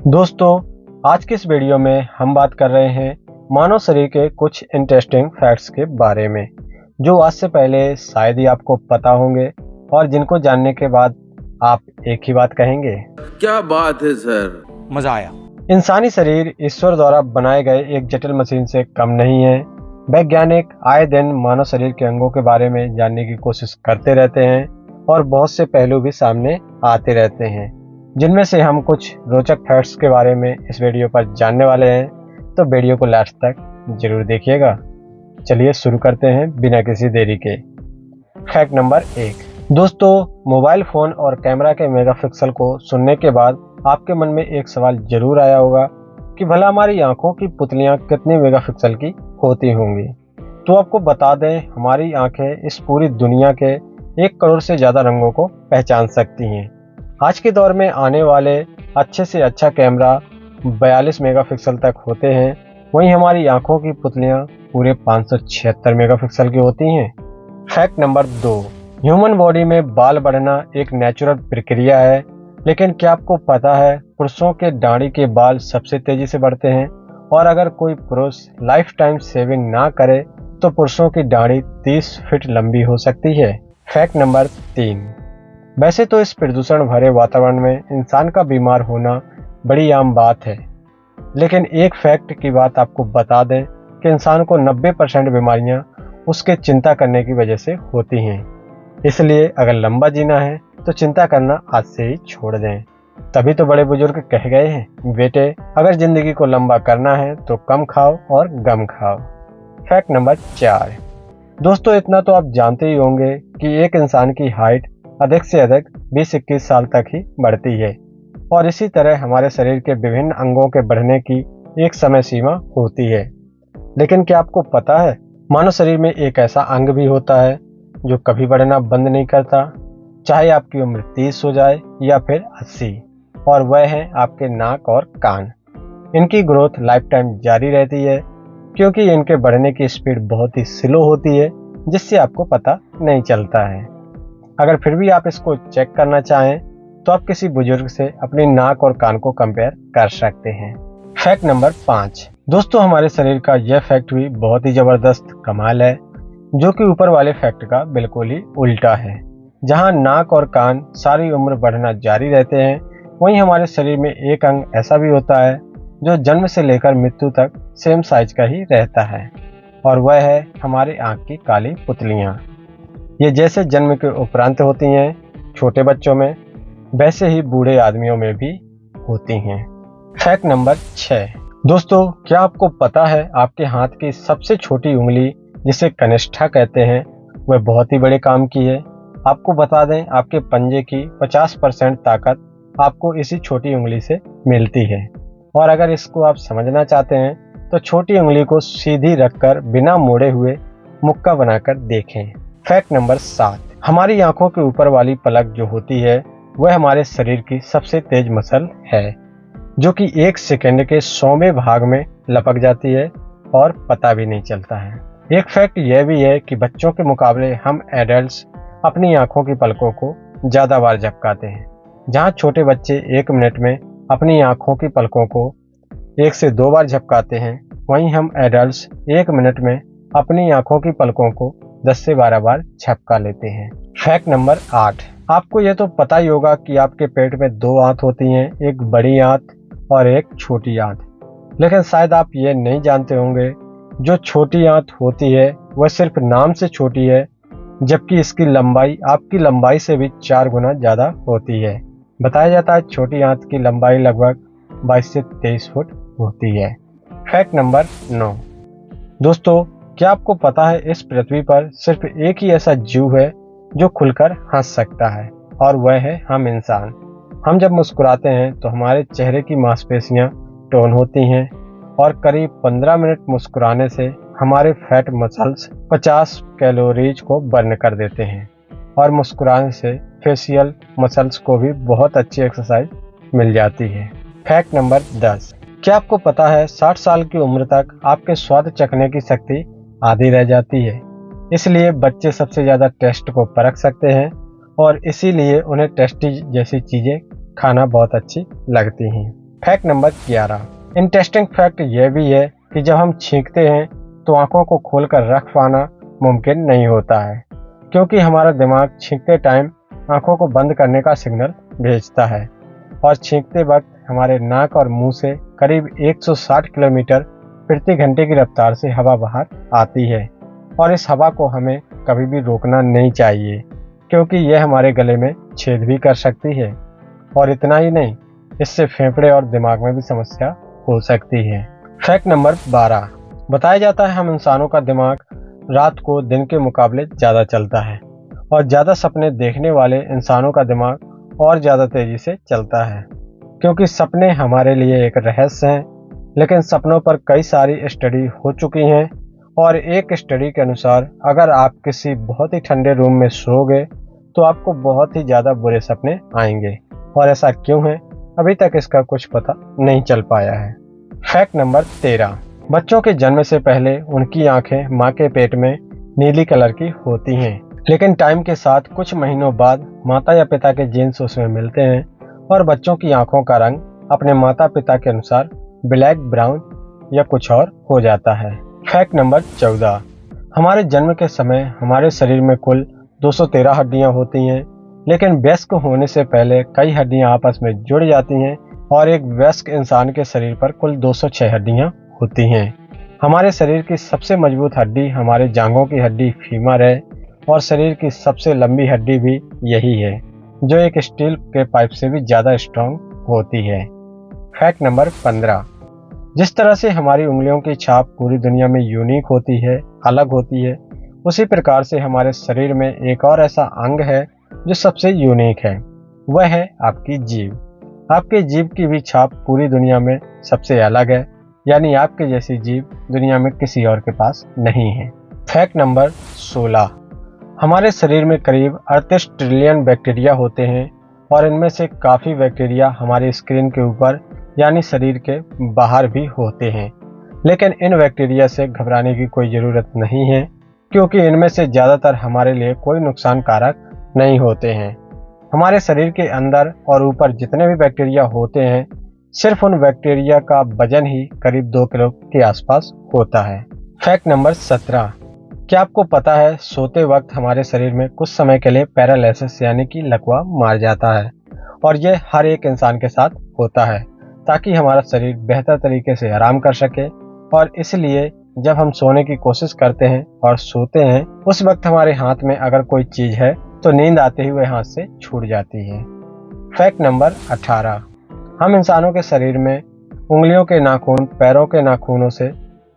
दोस्तों, आज की इस वीडियो में हम बात कर रहे हैं मानव शरीर के कुछ इंटरेस्टिंग फैक्ट्स के बारे में, जो आज से पहले शायद ही आपको पता होंगे और जिनको जानने के बाद आप एक ही बात कहेंगे, क्या बात है सर, मजा आया। इंसानी शरीर ईश्वर द्वारा बनाए गए एक जटिल मशीन से कम नहीं है। वैज्ञानिक आए दिन मानव शरीर के अंगों के बारे में जानने की कोशिश करते रहते हैं और बहुत से पहलू भी सामने आते रहते हैं, जिनमें से हम कुछ रोचक फैक्ट्स के बारे में इस वीडियो पर जानने वाले हैं। तो वीडियो को लास्ट तक जरूर देखिएगा। चलिए शुरू करते हैं बिना किसी देरी के। Fact number 1। दोस्तों, मोबाइल फ़ोन और कैमरा के मेगापिक्सल को सुनने के बाद आपके मन में एक सवाल जरूर आया होगा कि भला हमारी आंखों की पुतलियां कितने मेगापिक्सल की होती होंगी। तो आपको बता दें, हमारी आंखें इस पूरी दुनिया के 1 करोड़ से ज़्यादा रंगों को पहचान सकती हैं। आज के दौर में आने वाले अच्छे से अच्छा कैमरा 42 मेगापिक्सल तक होते हैं, वहीं हमारी आंखों की पुतलियां पूरे 576 मेगापिक्सल की होती हैं। Fact number 2। ह्यूमन बॉडी में बाल बढ़ना एक नेचुरल प्रक्रिया है, लेकिन क्या आपको पता है पुरुषों के दाढ़ी के बाल सबसे तेजी से बढ़ते हैं, और अगर कोई पुरुष लाइफ टाइम शेविंग ना करे तो पुरुषों की दाढ़ी 30 फीट लंबी हो सकती है। Fact number 3। वैसे तो इस प्रदूषण भरे वातावरण में इंसान का बीमार होना बड़ी आम बात है, लेकिन एक फैक्ट की बात आपको बता दें कि इंसान को 90% बीमारियां उसके चिंता करने की वजह से होती हैं। इसलिए अगर लंबा जीना है तो चिंता करना आज से ही छोड़ दें। तभी तो बड़े बुजुर्ग कह गए हैं, बेटे अगर जिंदगी को लंबा करना है तो कम खाओ और गम खाओ। Fact number 4। दोस्तों, इतना तो आप जानते ही होंगे कि एक इंसान की हाइट अधिक से अधिक 20-21 साल तक ही बढ़ती है, और इसी तरह हमारे शरीर के विभिन्न अंगों के बढ़ने की एक समय सीमा होती है। लेकिन क्या आपको पता है, मानव शरीर में एक ऐसा अंग भी होता है जो कभी बढ़ना बंद नहीं करता, चाहे आपकी उम्र 30 हो जाए या फिर 80, और वह है आपके नाक और कान। इनकी ग्रोथ लाइफ टाइम जारी रहती है, क्योंकि इनके बढ़ने की स्पीड बहुत ही स्लो होती है, जिससे आपको पता नहीं चलता है। अगर फिर भी आप इसको चेक करना चाहें तो आप किसी बुजुर्ग से अपनी नाक और कान को कंपेयर कर सकते हैं। Fact number 5। दोस्तों, हमारे शरीर का यह फैक्ट भी बहुत ही जबरदस्त कमाल है, जो कि ऊपर वाले फैक्ट का बिल्कुल ही उल्टा है। जहां नाक और कान सारी उम्र बढ़ना जारी रहते हैं, वहीं हमारे शरीर में एक अंग ऐसा भी होता है जो जन्म से लेकर मृत्यु तक सेम साइज का ही रहता है, और वह है हमारी आंख की काली पुतलियां। ये जैसे जन्म के उपरांत होती हैं छोटे बच्चों में, वैसे ही बूढ़े आदमियों में भी होती हैं। Fact number 6। दोस्तों, क्या आपको पता है आपके हाथ की सबसे छोटी उंगली, जिसे कनिष्ठा कहते हैं, वह बहुत ही बड़े काम की है। आपको बता दें, आपके पंजे की 50% ताकत आपको इसी छोटी उंगली से मिलती है, और अगर इसको आप समझना चाहते हैं तो छोटी उंगली को सीधी रखकर बिना मोड़े हुए मुक्का बनाकर देखें। Fact number 7। हमारी आंखों के ऊपर वाली पलक जो होती है, वह हमारे शरीर की सबसे तेज मसल है, जो कि 1 सेकंड के 100वें भाग में लपक जाती है और पता भी नहीं चलता है। एक फैक्ट यह भी है कि बच्चों के मुकाबले हम एडल्ट्स अपनी आंखों की पलकों को ज़्यादा बार झपकाते हैं। जहां छोटे बच्चे 1 मिनट में अपनी आंखों की पलकों को 1 से 2 बार झपकाते हैं, वहीं हम एडल्ट्स 1 मिनट में अपनी आंखों की पलकों को 10 से 12 बार झपका लेते हैं। Fact number 8। आपको यह तो पता ही होगा कि आपके पेट में 2 आंत होती हैं, एक बड़ी आंत और एक छोटी आंत। लेकिन शायद आप ये नहीं जानते होंगे, जो छोटी आंत होती है वह सिर्फ नाम से छोटी है, जबकि इसकी लंबाई आपकी लंबाई से भी 4 गुना ज़्यादा होती है। बताया जाता है छोटी आंत की लंबाई लगभग 22 से 23 फुट होती है। Fact number 9। दोस्तों, क्या आपको पता है इस पृथ्वी पर सिर्फ एक ही ऐसा जीव है जो खुलकर हंस सकता है, और वह है हम इंसान। हम जब मुस्कुराते हैं तो हमारे चेहरे की मांसपेशियां टोन होती हैं, और करीब 15 मिनट मुस्कुराने से हमारे फैट मसल्स 50 कैलोरीज को बर्न कर देते हैं, और मुस्कुराने से फेशियल मसल्स को भी बहुत अच्छी एक्सरसाइज मिल जाती है। Fact number 10। क्या आपको पता है 60 साल की उम्र तक आपके स्वाद चखने की शक्ति आधी रह जाती है। इसलिए बच्चे सबसे ज़्यादा टेस्ट को परख सकते हैं, और इसीलिए उन्हें टेस्टी जैसी चीज़ें खाना बहुत अच्छी लगती हैं। Fact number 11। इंटरेस्टिंग फैक्ट यह भी है कि जब हम छींकते हैं तो आंखों को खोलकर रख पाना मुमकिन नहीं होता है, क्योंकि हमारा दिमाग छींकते टाइम आंखों को बंद करने का सिग्नल भेजता है और छींकते वक्त हमारे नाक और मुंह से करीब 160 किलोमीटर प्रति घंटे की रफ्तार से हवा बाहर आती है और इस हवा को हमें कभी भी रोकना नहीं चाहिए, क्योंकि यह हमारे गले में छेद भी कर सकती है। और इतना ही नहीं, इससे फेफड़े और दिमाग में भी समस्या हो सकती है। Fact number 12। बताया जाता है हम इंसानों का दिमाग रात को दिन के मुकाबले ज़्यादा चलता है और ज़्यादा सपने देखने वाले इंसानों का दिमाग और ज़्यादा तेज़ी से चलता है, क्योंकि सपने हमारे लिए एक रहस्य हैं। लेकिन सपनों पर कई सारी स्टडी हो चुकी हैं और एक स्टडी के अनुसार अगर आप किसी बहुत ही ठंडे रूम में सोओगे तो आपको बहुत ही ज़्यादा बुरे सपने आएंगे। और ऐसा क्यों है, अभी तक इसका कुछ पता नहीं चल पाया है। Fact number 13। बच्चों के जन्म से पहले उनकी आंखें मां के पेट में नीली कलर की होती हैं, लेकिन टाइम के साथ कुछ महीनों बाद माता या पिता के जीन्स उसमें मिलते हैं और बच्चों की आंखों का रंग अपने माता पिता के अनुसार ब्लैक, ब्राउन या कुछ और हो जाता है। Fact number 14। हमारे जन्म के समय हमारे शरीर में कुल 213 हड्डियां होती हैं, लेकिन वयस्क होने से पहले कई हड्डियां आपस में जुड़ जाती हैं और एक वयस्क इंसान के शरीर पर कुल 206 हड्डियां होती हैं। हमारे शरीर की सबसे मजबूत हड्डी हमारे जांघों की हड्डी फीमर है और शरीर की सबसे लंबी हड्डी भी यही है, जो एक स्टील के पाइप से भी ज़्यादा स्ट्रॉन्ग होती है। Fact number 15। जिस तरह से हमारी उंगलियों की छाप पूरी दुनिया में यूनिक होती है, अलग होती है, उसी प्रकार से हमारे शरीर में एक और ऐसा अंग है जो सबसे यूनिक है, वह है आपकी जीभ। आपके जीभ की भी छाप पूरी दुनिया में सबसे अलग है, यानी आपके जैसी जीभ दुनिया में किसी और के पास नहीं है। Fact number 16। हमारे शरीर में करीब 38 ट्रिलियन बैक्टीरिया होते हैं और इनमें से काफ़ी बैक्टीरिया हमारी स्क्रीन के ऊपर यानी शरीर के बाहर भी होते हैं। लेकिन इन बैक्टीरिया से घबराने की कोई ज़रूरत नहीं है, क्योंकि इनमें से ज़्यादातर हमारे लिए कोई नुकसान कारक नहीं होते हैं। हमारे शरीर के अंदर और ऊपर जितने भी बैक्टीरिया होते हैं, सिर्फ उन बैक्टीरिया का वजन ही करीब 2 किलो के आसपास होता है। Fact number 17। क्या आपको पता है सोते वक्त हमारे शरीर में कुछ समय के लिए पैरालिसिस यानी कि लकवा मार जाता है और यह हर एक इंसान के साथ होता है, ताकि हमारा शरीर बेहतर तरीके से आराम कर सके। और इसलिए जब हम सोने की कोशिश करते हैं और सोते हैं, उस वक्त हमारे हाथ में अगर कोई चीज़ है तो नींद आते ही वह हाथ से छूट जाती है। Fact number 18। हम इंसानों के शरीर में उंगलियों के नाखून पैरों के नाखूनों से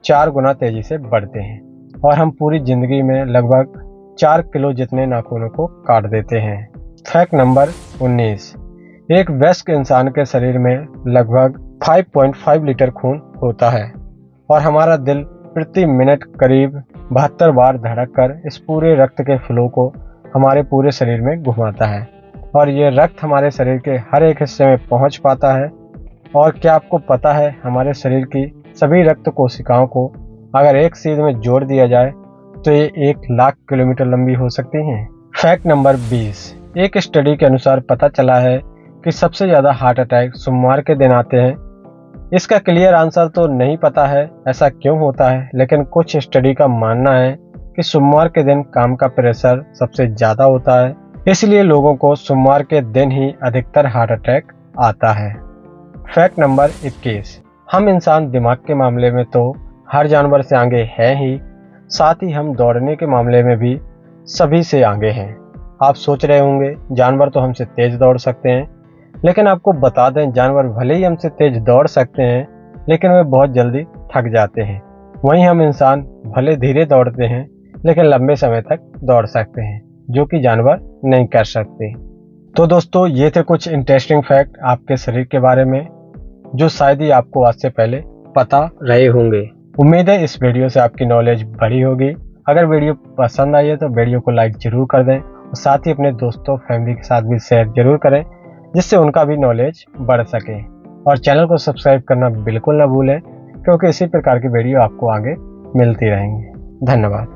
4 गुना तेजी से बढ़ते हैं और हम पूरी जिंदगी में लगभग 4 किलो जितने नाखूनों को काट देते हैं। Fact number 19। एक वयस्क इंसान के शरीर में लगभग 5.5 लीटर खून होता है और हमारा दिल प्रति मिनट करीब 72 बार धड़ककर इस पूरे रक्त के फ्लो को हमारे पूरे शरीर में घुमाता है और ये रक्त हमारे शरीर के हर एक हिस्से में पहुंच पाता है। और क्या आपको पता है हमारे शरीर की सभी रक्त कोशिकाओं को अगर एक सीध में जोड़ दिया जाए तो ये 1 लाख किलोमीटर लंबी हो सकती हैं। Fact number 20। एक स्टडी के अनुसार पता चला है कि सबसे ज़्यादा हार्ट अटैक सोमवार के दिन आते हैं। इसका क्लियर आंसर तो नहीं पता है ऐसा क्यों होता है, लेकिन कुछ स्टडी का मानना है कि सोमवार के दिन काम का प्रेशर सबसे ज़्यादा होता है, इसलिए लोगों को सोमवार के दिन ही अधिकतर हार्ट अटैक आता है। Fact number 21। हम इंसान दिमाग के मामले में तो हर जानवर से आगे हैं ही, साथ ही हम दौड़ने के मामले में भी सभी से आगे हैं। आप सोच रहे होंगे जानवर तो हमसे तेज दौड़ सकते हैं, लेकिन आपको बता दें जानवर भले ही हमसे तेज दौड़ सकते हैं, लेकिन वे बहुत जल्दी थक जाते हैं। वहीं हम इंसान भले धीरे दौड़ते हैं, लेकिन लंबे समय तक दौड़ सकते हैं, जो कि जानवर नहीं कर सकते। तो दोस्तों, ये थे कुछ इंटरेस्टिंग फैक्ट आपके शरीर के बारे में, जो शायद ही आपको आज से पहले पता रहे होंगे। उम्मीद है इस वीडियो से आपकी नॉलेज बढ़ी होगी। अगर वीडियो पसंद आई है तो वीडियो को लाइक जरूर कर दें और साथ ही अपने दोस्तों फैमिली के साथ भी शेयर जरूर करें, जिससे उनका भी नॉलेज बढ़ सके। और चैनल को सब्सक्राइब करना बिल्कुल ना भूलें, क्योंकि इसी प्रकार की वीडियो आपको आगे मिलती रहेंगी। धन्यवाद।